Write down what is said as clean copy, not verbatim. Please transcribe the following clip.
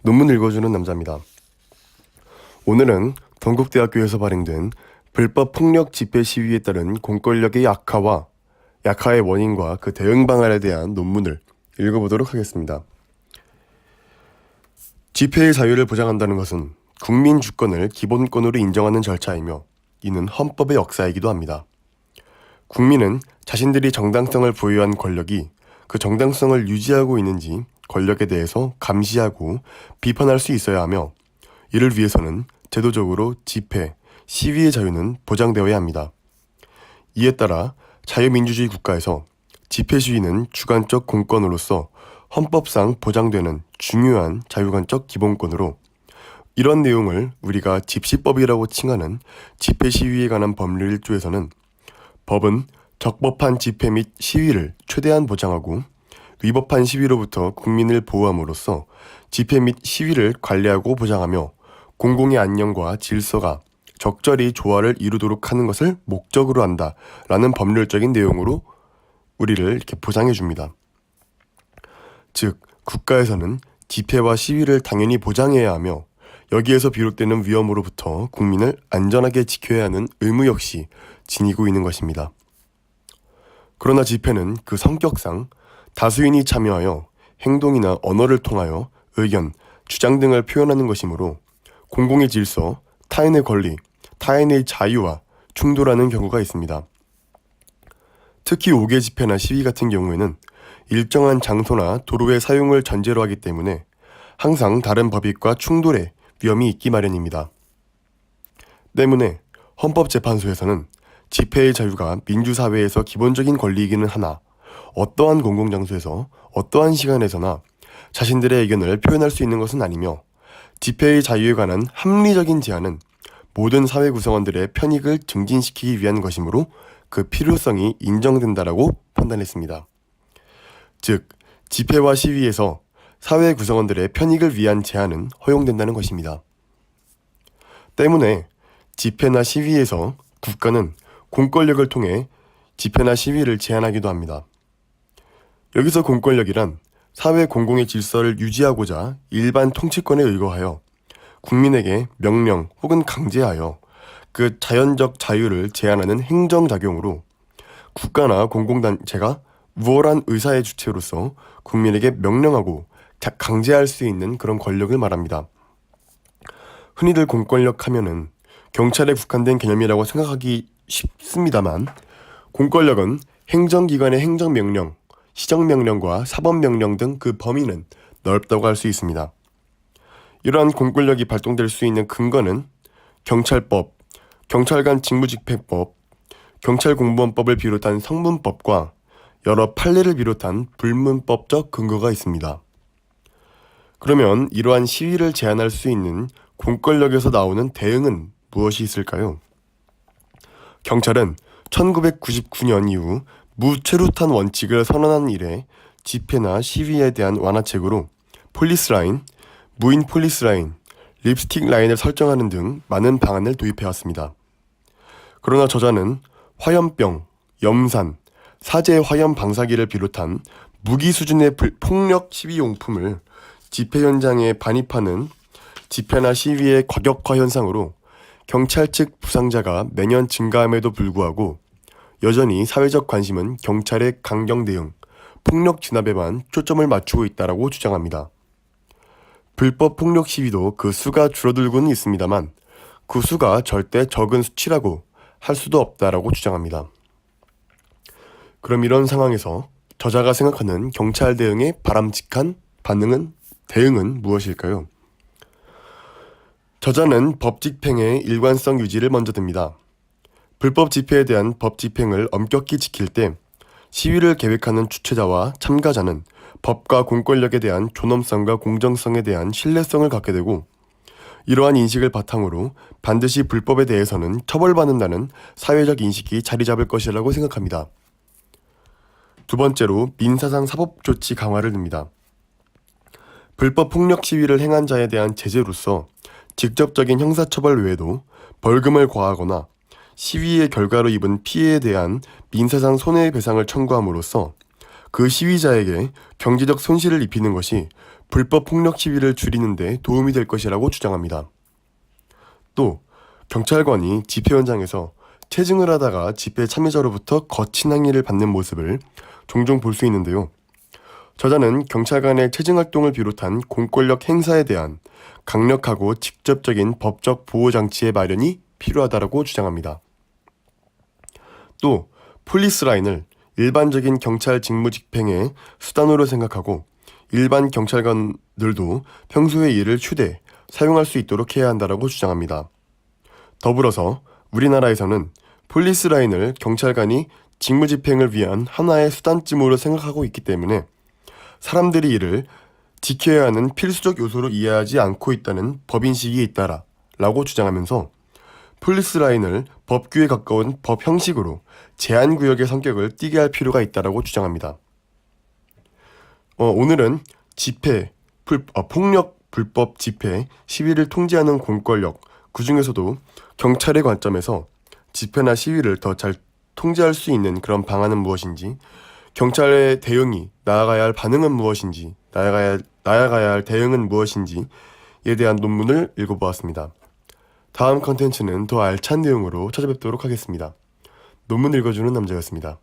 논문 읽어주는 남자입니다. 오늘은 동국대학교에서 발행된 불법 폭력 집회 시위에 따른 공권력의 약화의 원인과 그 대응 방안에 대한 논문을 읽어보도록 하겠습니다. 집회의 자유를 보장한다는 것은 국민 주권을 기본권으로 인정하는 절차이며 이는 헌법의 역사이기도 합니다. 국민은 자신들이 정당성을 부여한 권력이 그 정당성을 유지하고 있는지 권력에 대해서 감시하고 비판할 수 있어야 하며 이를 위해서는 제도적으로 집회, 시위의 자유는 보장되어야 합니다. 이에 따라 자유민주주의 국가에서 집회 시위는 주관적 공권으로서 헌법상 보장되는 중요한 자유관적 기본권으로 이런 내용을 우리가 집시법이라고 칭하는 집회 시위에 관한 법률 1조에서는 법은 적법한 집회 및 시위를 최대한 보장하고 위법한 시위로부터 국민을 보호함으로써 집회 및 시위를 관리하고 보장하며 공공의 안녕과 질서가 적절히 조화를 이루도록 하는 것을 목적으로 한다라는 법률적인 내용으로 우리를 이렇게 보장해 줍니다. 즉, 국가에서는 집회와 시위를 당연히 보장해야 하며 여기에서 비롯되는 위험으로부터 국민을 안전하게 지켜야 하는 의무 역시 지니고 있는 것입니다. 그러나 집회는 그 성격상 다수인이 참여하여 행동이나 언어를 통하여 의견, 주장 등을 표현하는 것이므로 공공의 질서, 타인의 권리, 타인의 자유와 충돌하는 경우가 있습니다. 특히 5개 집회나 시위 같은 경우에는 일정한 장소나 도로의 사용을 전제로 하기 때문에 항상 다른 법익과 충돌의 위험이 있기 마련입니다. 때문에 헌법재판소에서는 집회의 자유가 민주사회에서 기본적인 권리이기는 하나 어떠한 공공장소에서 어떠한 시간에서나 자신들의 의견을 표현할 수 있는 것은 아니며 집회의 자유에 관한 합리적인 제한은 모든 사회 구성원들의 편익을 증진시키기 위한 것이므로 그 필요성이 인정된다라고 판단했습니다. 즉, 집회와 시위에서 사회 구성원들의 편익을 위한 제한은 허용된다는 것입니다. 때문에 집회나 시위에서 국가는 공권력을 통해 집회나 시위를 제한하기도 합니다. 여기서 공권력이란 사회 공공의 질서를 유지하고자 일반 통치권에 의거하여 국민에게 명령 혹은 강제하여 그 자연적 자유를 제한하는 행정작용으로 국가나 공공단체가 우월한 의사의 주체로서 국민에게 명령하고 강제할 수 있는 그런 권력을 말합니다. 흔히들 공권력 하면은 경찰에 국한된 개념이라고 생각하기 쉽습니다만 공권력은 행정기관의 행정명령, 시정명령과 사법명령 등 그 범위는 넓다고 할 수 있습니다. 이러한 공권력이 발동될 수 있는 근거는 경찰법, 경찰관 직무집행법, 경찰공무원법을 비롯한 성문법과 여러 판례를 비롯한 불문법적 근거가 있습니다. 그러면 이러한 시위를 제한할 수 있는 공권력에서 나오는 대응은 무엇이 있을까요? 경찰은 1999년 이후 무최루탄 원칙을 선언한 이래 집회나 시위에 대한 완화책으로 폴리스라인, 무인 폴리스라인, 립스틱 라인을 설정하는 등 많은 방안을 도입해왔습니다. 그러나 저자는 화염병, 염산, 사제 화염 방사기를 비롯한 무기 수준의 폭력 시위용품을 집회 현장에 반입하는 집회나 시위의 과격화 현상으로 경찰 측 부상자가 매년 증가함에도 불구하고 여전히 사회적 관심은 경찰의 강경 대응, 폭력 진압에만 초점을 맞추고 있다고 주장합니다. 불법 폭력 시위도 그 수가 줄어들고는 있습니다만 그 수가 절대 적은 수치라고 할 수도 없다라고 주장합니다. 그럼 이런 상황에서 저자가 생각하는 경찰 대응의 바람직한 대응은 무엇일까요? 저자는 법 집행의 일관성 유지를 먼저 듭니다. 불법 집회에 대한 법 집행을 엄격히 지킬 때 시위를 계획하는 주최자와 참가자는 법과 공권력에 대한 존엄성과 공정성에 대한 신뢰성을 갖게 되고 이러한 인식을 바탕으로 반드시 불법에 대해서는 처벌받는다는 사회적 인식이 자리 잡을 것이라고 생각합니다. 두 번째로 민사상 사법조치 강화를 듭니다. 불법 폭력 시위를 행한 자에 대한 제재로서 직접적인 형사처벌 외에도 벌금을 과하거나 시위의 결과로 입은 피해에 대한 민사상 손해배상을 청구함으로써 그 시위자에게 경제적 손실을 입히는 것이 불법 폭력 시위를 줄이는 데 도움이 될 것이라고 주장합니다. 또 경찰관이 집회 현장에서 체증을 하다가 집회 참여자로부터 거친 항의를 받는 모습을 종종 볼 수 있는데요. 저자는 경찰관의 체증 활동을 비롯한 공권력 행사에 대한 강력하고 직접적인 법적 보호 장치의 마련이 필요하다고 주장합니다. 또 폴리스 라인을 일반적인 경찰 직무 집행의 수단으로 생각하고 일반 경찰관들도 평소에 이를 사용할 수 있도록 해야 한다고 주장합니다. 더불어서 우리나라에서는 폴리스 라인을 경찰관이 직무 집행을 위한 하나의 수단쯤으로 생각하고 있기 때문에 사람들이 이를 지켜야 하는 필수적 요소로 이해하지 않고 있다는 법인식이 있다라고 주장하면서 폴리스 라인을 법규에 가까운 법 형식으로 제한구역의 성격을 띠게 할 필요가 있다고 주장합니다. 오늘은 폭력 불법 집회, 시위를 통제하는 공권력, 그 중에서도 경찰의 관점에서 집회나 시위를 더 잘 통제할 수 있는 그런 방안은 무엇인지, 경찰의 대응이 나아가야 할 반응은 무엇인지, 나아가야 할 대응은 무엇인지에 대한 논문을 읽어보았습니다. 다음 컨텐츠는 더 알찬 내용으로 찾아뵙도록 하겠습니다. 논문 읽어주는 남자였습니다.